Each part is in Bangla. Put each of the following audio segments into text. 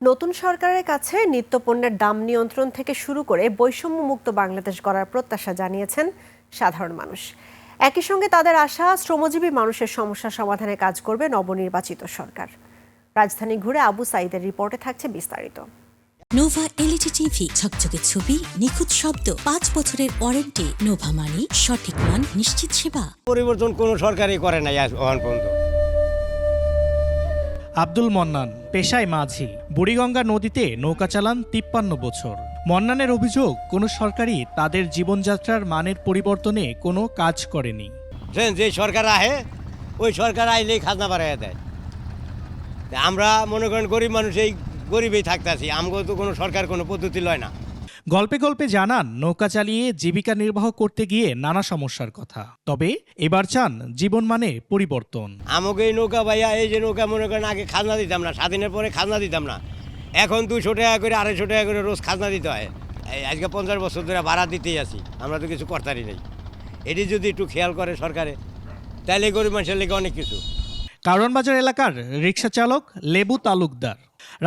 নতুন সরকারের কাছে নিত্যপণ্যের দাম নিয়ন্ত্রণ থেকে শুরু করে বৈষম্যমুক্ত বাংলাদেশ গড়ার প্রত্যাশা জানিয়েছেন সাধারণ মানুষ। একই সঙ্গে তাদের আশা, শ্রমজীবী মানুষের সমস্যা সমাধানে কাজ করবে নবনির্বাচিত সরকার। রাজধানী ঘুরে আবু সাইদের রিপোর্টে থাকছে বিস্তারিত। নোভা এলইডি টিভি, ঝকঝকে ছবি, নিখুঁত শব্দ, 5 বছরের ওয়ারেন্টি। নোভা মানি সঠিক মান, নিশ্চিত সেবা। পরিবর্তন কোনো সরকারই করে নাই আজ পর্যন্ত। আব্দুল মন্নান পেশায় মাঝি, বুড়িগঙ্গা নদীতে নৌকা চালান 53 বছর। মন্নানের অভিযোগ, কোনো সরকারই তাদের জীবনযাত্রার মানের পরিবর্তনে কোনো কাজ করেনি। যে সরকার আহে ওই সরকার আইলেই খাজনা বাড়াইয়া দেয়। আমরা মনে করেন গরিব মানুষ এই গরিবেই থাকতেছি, আমগো তো কোনো সরকার কোনো পদ্ধতি লয় না। গল্পে গল্পে জানান নৌকা চালিয়ে জীবিকা নির্বাহ করতে গিয়ে নানা সমস্যার কথা, তবে এবার চান জীবন মানে পরিবর্তন। আমাকে এই নৌকা ভাইয়া, এই যে নৌকা মনে করেন আগে খাজনা দিতাম না, স্বাধীনের পরে খাজনা দিতাম না, এখন 200 টাকা করে 250 টাকা করে রোজ খাজনা দিতে হয়। আজকে 50 বছর ধরে ভাড়া দিতেই আছি, আমরা তো কিছু করতারই নেই। এটি যদি একটু খেয়াল করে সরকারে, তাহলে গরিব মানুষের লেগে অনেক কিছু। কারওয়ান বাজার এলাকার রিকশা চালক লেবু তালুকদার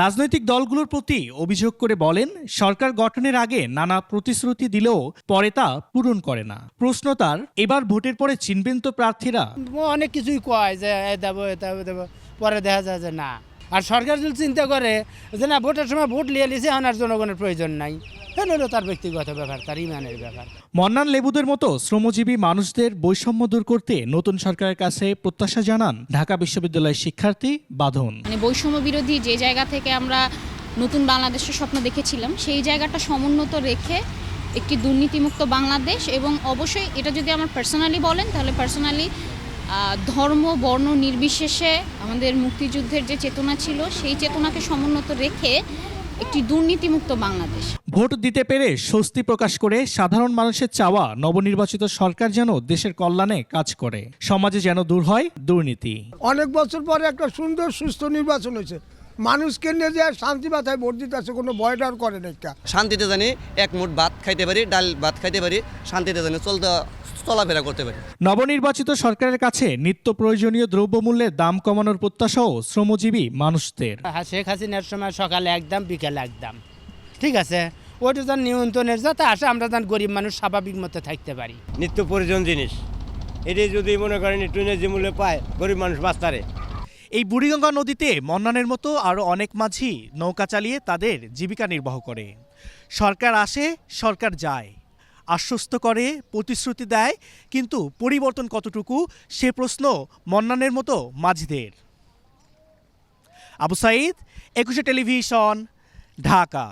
রাজনৈতিক দলগুলোর প্রতি অভিযোগ করে বলেন, সরকার গঠনের আগে নানা প্রতিশ্রুতি দিলেও পরে তা পূরণ করে না। প্রশ্ন তার, এবার ভোটের পরে চিনবেন তো প্রার্থীরা? অনেক কিছুই কয় যে দেবো দেবো, পরে দেখা যায় যে না। আর সরকার যদি চিন্তা করে যে না, ভোটের সময় ভোট লিয়ে লিছে, এখন আর জনগণের প্রয়োজন নাই, হলো তার ব্যক্তিগত ব্যাপার, তার ইমানের ব্যাপার। মন্নান লেবুদের মতো শ্রমজীবী মানুষদের বৈষম্য দূর করতে নতুন সরকারের কাছে প্রত্যাশা জানান ঢাকা বিশ্ববিদ্যালয়ের শিক্ষার্থী বাঁধন। বৈষম্য বিরোধী যে জায়গা থেকে আমরা নতুন বাংলাদেশের স্বপ্ন দেখেছিলাম, সেই জায়গাটা সমুন্নত রেখে একটি দুর্নীতিমুক্ত বাংলাদেশ, এবং অবশ্যই এটা যদি আমার পার্সোনালি বলেন, তাহলে পার্সোনালি ধর্ম বর্ণ নির্বিশেষে আমাদের মুক্তিযুদ্ধের যে চেতনা ছিল, সেই চেতনাকে সমুন্নত রেখে একটি দুর্নীতিমুক্ত বাংলাদেশ। ভোট দিতে পেরে স্বস্তি প্রকাশ করে সাধারণ মানুষের চাওয়া, নবনির্বাচিত সরকার যেন দেশের কল্যাণে কাজ করে, সমাজে যেন দূর হয় দুর্নীতি। অনেক বছর পরে একটা সুন্দর সুস্থ নির্বাচন হয়েছে, মানুষকে নিয়ে যে শান্তি মাথায় ভোট দিতে আছে, কোনো ভয় ডর করে না। শান্তিতে জানি এক মুঠ ভাত খাইতে পারি, ডাল ভাত খাইতে পারি, শান্তিতে জানি চলাফেরা করতে পারি। নবনির্বাচিত সরকারের কাছে নিত্য প্রয়োজনীয় দ্রব্যমূল্যের দাম কমানোর প্রত্যাশাও শ্রমজীবী মানুষদের। শেখ হাসিনার সময় সকালে একদম, বিকেলে একদম, ঠিক আছে, ওইটা যেন নিয়ন্ত্রণের যাতে আসে, আমরা যেন গরিব মানুষ স্বাভাবিক মতো থাকতে পারি। নিত্য প্রয়োজন জিনিস এটি যদি মনে করেন একটু ন্যায্য মূল্যে পায়, গরিব মানুষ বাঁচতারে। এই বুড়িগঙ্গা নদীতে মন্নানের মতো আরও অনেক মাঝি নৌকা চালিয়ে তাদের জীবিকা নির্বাহ করে। সরকার আসে, সরকার যায়, আশ্বস্ত করে, প্রতিশ্রুতি দেয়, কিন্তু পরিবর্তন কতটুকু, সে প্রশ্ন মন্নানের মতো মাঝিদের। আবু সাইদ, 21 টেলিভিশন, ঢাকা।